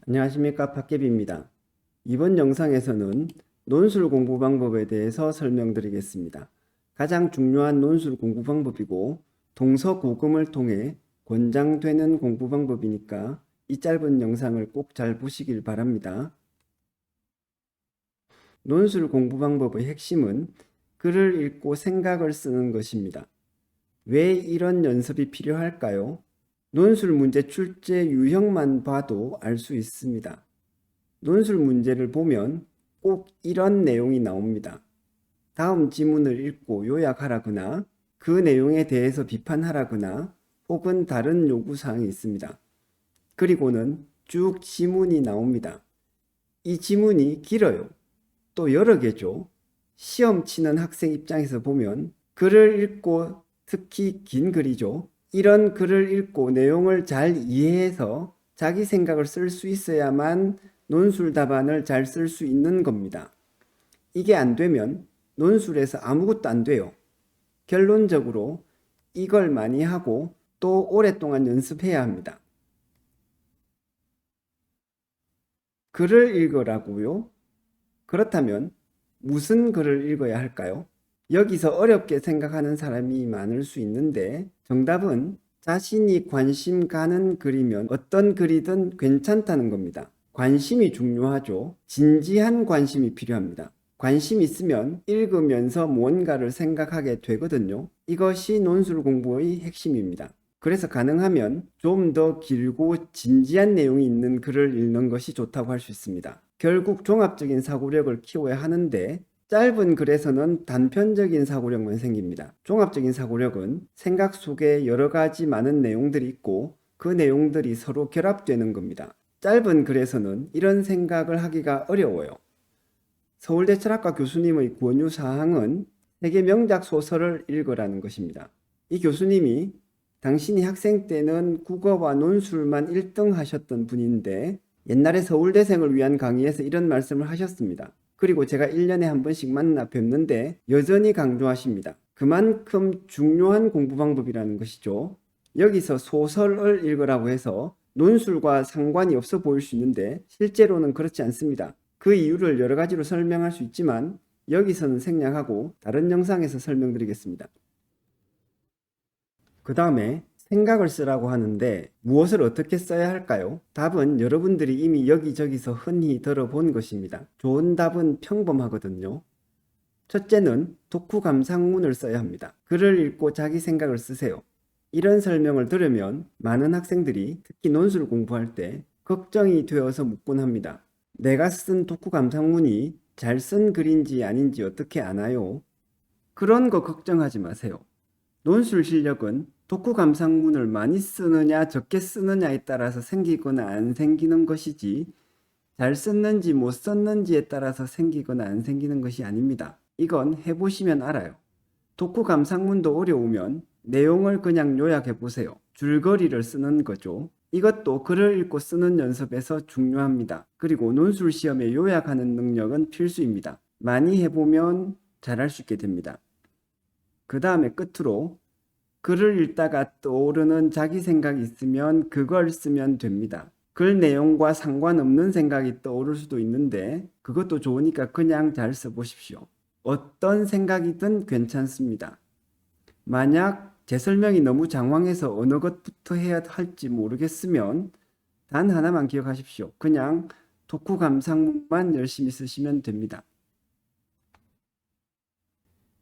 안녕하십니까, 팟캐비입니다. 이번 영상에서는 논술 공부 방법에 대해서 설명드리겠습니다. 가장 중요한 논술 공부 방법이고 동서고금을 통해 권장되는 공부 방법이니까 이 짧은 영상을 꼭 잘 보시길 바랍니다. 논술 공부 방법의 핵심은 글을 읽고 생각을 쓰는 것입니다. 왜 이런 연습이 필요할까요? 논술 문제 출제 유형만 봐도 알 수 있습니다. 논술 문제를 보면 꼭 이런 내용이 나옵니다. 다음 지문을 읽고 요약하라거나 그 내용에 대해서 비판하라거나 혹은 다른 요구사항이 있습니다. 그리고는 쭉 지문이 나옵니다. 이 지문이 길어요. 또 여러 개죠. 시험 치는 학생 입장에서 보면 글을 읽고 특히 긴 글이죠. 이런 글을 읽고 내용을 잘 이해해서 자기 생각을 쓸 수 있어야만 논술 답안을 잘 쓸 수 있는 겁니다. 이게 안 되면 논술에서 아무것도 안 돼요. 결론적으로 이걸 많이 하고 또 오랫동안 연습해야 합니다. 글을 읽으라고요? 그렇다면 무슨 글을 읽어야 할까요? 여기서 어렵게 생각하는 사람이 많을 수 있는데 정답은 자신이 관심 가는 글이면 어떤 글이든 괜찮다는 겁니다. 관심이 중요하죠. 진지한 관심이 필요합니다. 관심 있으면 읽으면서 뭔가를 생각하게 되거든요. 이것이 논술 공부의 핵심입니다. 그래서 가능하면 좀 더 길고 진지한 내용이 있는 글을 읽는 것이 좋다고 할 수 있습니다. 결국 종합적인 사고력을 키워야 하는데 짧은 글에서는 단편적인 사고력만 생깁니다. 종합적인 사고력은 생각 속에 여러 가지 많은 내용들이 있고 그 내용들이 서로 결합되는 겁니다. 짧은 글에서는 이런 생각을 하기가 어려워요. 서울대 철학과 교수님의 권유 사항은 세계 명작 소설을 읽으라는 것입니다. 이 교수님이 당신이 학생 때는 국어와 논술만 1등 하셨던 분인데 옛날에 서울대생을 위한 강의에서 이런 말씀을 하셨습니다. 그리고 제가 1년에 한 번씩 만나 뵙는데 여전히 강조하십니다. 그만큼 중요한 공부 방법이라는 것이죠. 여기서 소설을 읽으라고 해서 논술과 상관이 없어 보일 수 있는데 실제로는 그렇지 않습니다. 그 이유를 여러 가지로 설명할 수 있지만 여기서는 생략하고 다른 영상에서 설명드리겠습니다. 그 다음에 생각을 쓰라고 하는데 무엇을 어떻게 써야 할까요? 답은 여러분들이 이미 여기저기서 흔히 들어본 것입니다. 좋은 답은 평범하거든요. 첫째는 독후 감상문을 써야 합니다. 글을 읽고 자기 생각을 쓰세요. 이런 설명을 들으면 많은 학생들이 특히 논술 공부할 때 걱정이 되어서 묻곤 합니다. 내가 쓴 독후 감상문이 잘 쓴 글인지 아닌지 어떻게 아나요? 그런 거 걱정하지 마세요. 논술 실력은 독후 감상문을 많이 쓰느냐 적게 쓰느냐에 따라서 생기거나 안 생기는 것이지 잘 썼는지 못 썼는지에 따라서 생기거나 안 생기는 것이 아닙니다. 이건 해보시면 알아요. 독후 감상문도 어려우면 내용을 그냥 요약해 보세요. 줄거리를 쓰는 거죠. 이것도 글을 읽고 쓰는 연습에서 중요합니다. 그리고 논술 시험에 요약하는 능력은 필수입니다. 많이 해보면 잘할 수 있게 됩니다. 그 다음에 끝으로 글을 읽다가 떠오르는 자기 생각이 있으면 그걸 쓰면 됩니다. 글 내용과 상관없는 생각이 떠오를 수도 있는데 그것도 좋으니까 그냥 잘 써보십시오. 어떤 생각이든 괜찮습니다. 만약 제 설명이 너무 장황해서 어느 것부터 해야 할지 모르겠으면 단 하나만 기억하십시오. 그냥 독후 감상문만 열심히 쓰시면 됩니다.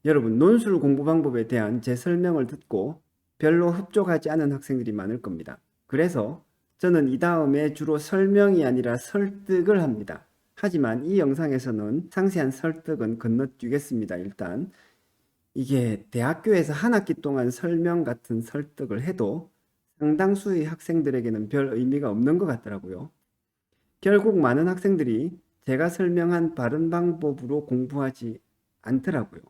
여러분, 논술 공부 방법에 대한 제 설명을 듣고 별로 흡족하지 않은 학생들이 많을 겁니다. 그래서 저는 이 다음에 주로 설명이 아니라 설득을 합니다. 하지만 이 영상에서는 상세한 설득은 건너뛰겠습니다. 일단 이게 대학교에서 한 학기 동안 설명 같은 설득을 해도 상당수의 학생들에게는 별 의미가 없는 것 같더라고요. 결국 많은 학생들이 제가 설명한 바른 방법으로 공부하지 않더라고요.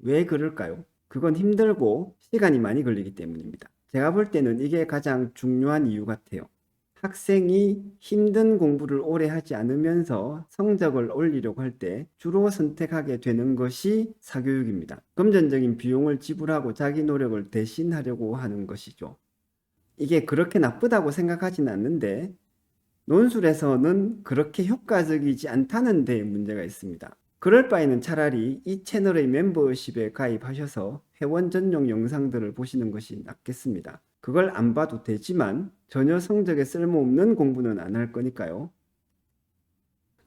왜 그럴까요? 그건 힘들고 시간이 많이 걸리기 때문입니다. 제가 볼 때는 이게 가장 중요한 이유 같아요. 학생이 힘든 공부를 오래 하지 않으면서 성적을 올리려고 할 때 주로 선택하게 되는 것이 사교육입니다. 금전적인 비용을 지불하고 자기 노력을 대신하려고 하는 것이죠. 이게 그렇게 나쁘다고 생각하지는 않는데 논술에서는 그렇게 효과적이지 않다는 데 문제가 있습니다. 그럴 바에는 차라리 이 채널의 멤버십에 가입하셔서 회원 전용 영상들을 보시는 것이 낫겠습니다. 그걸 안 봐도 되지만 전혀 성적에 쓸모없는 공부는 안 할 거니까요.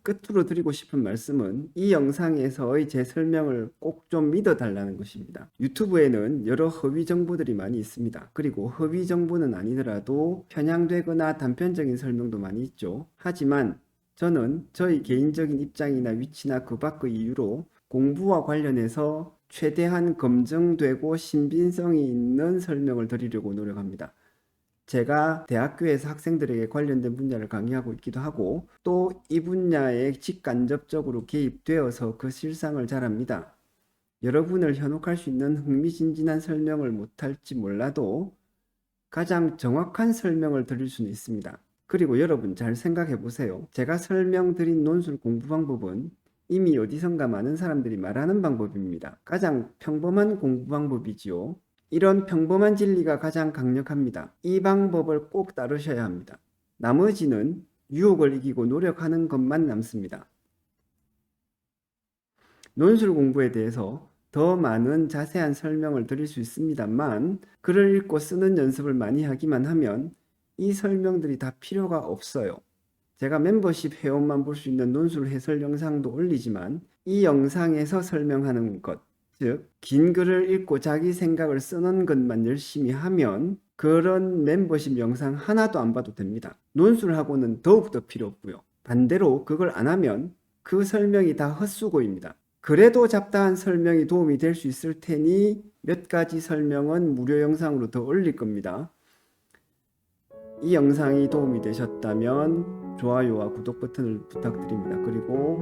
끝으로 드리고 싶은 말씀은 이 영상에서의 제 설명을 꼭 좀 믿어달라는 것입니다. 유튜브에는 여러 허위 정보들이 많이 있습니다. 그리고 허위 정보는 아니더라도 편향되거나 단편적인 설명도 많이 있죠. 하지만 저는 저희 개인적인 입장이나 위치나 그 밖의 이유로 공부와 관련해서 최대한 검증되고 신빙성이 있는 설명을 드리려고 노력합니다. 제가 대학교에서 학생들에게 관련된 분야를 강의하고 있기도 하고 또 이 분야에 직간접적으로 개입되어서 그 실상을 잘 압니다. 여러분을 현혹할 수 있는 흥미진진한 설명을 못할지 몰라도 가장 정확한 설명을 드릴 수는 있습니다. 그리고 여러분 잘 생각해 보세요. 제가 설명드린 논술 공부 방법은 이미 어디선가 많은 사람들이 말하는 방법입니다. 가장 평범한 공부 방법이지요. 이런 평범한 진리가 가장 강력합니다. 이 방법을 꼭 따르셔야 합니다. 나머지는 유혹을 이기고 노력하는 것만 남습니다. 논술 공부에 대해서 더 많은 자세한 설명을 드릴 수 있습니다만 글을 읽고 쓰는 연습을 많이 하기만 하면 이 설명들이 다 필요가 없어요. 제가 멤버십 회원만 볼 수 있는 논술 해설 영상도 올리지만 이 영상에서 설명하는 것, 즉 긴 글을 읽고 자기 생각을 쓰는 것만 열심히 하면 그런 멤버십 영상 하나도 안 봐도 됩니다. 논술하고는 더욱더 필요 없고요. 반대로 그걸 안 하면 그 설명이 다 헛수고입니다. 그래도 잡다한 설명이 도움이 될 수 있을 테니 몇 가지 설명은 무료 영상으로 더 올릴 겁니다. 이 영상이 도움이 되셨다면 좋아요와 구독 버튼을 부탁드립니다. 그리고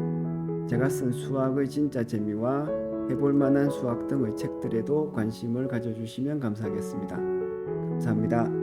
제가 쓴 수학의 진짜 재미와 해볼 만한 수학 등의 책들에도 관심을 가져주시면 감사하겠습니다. 감사합니다.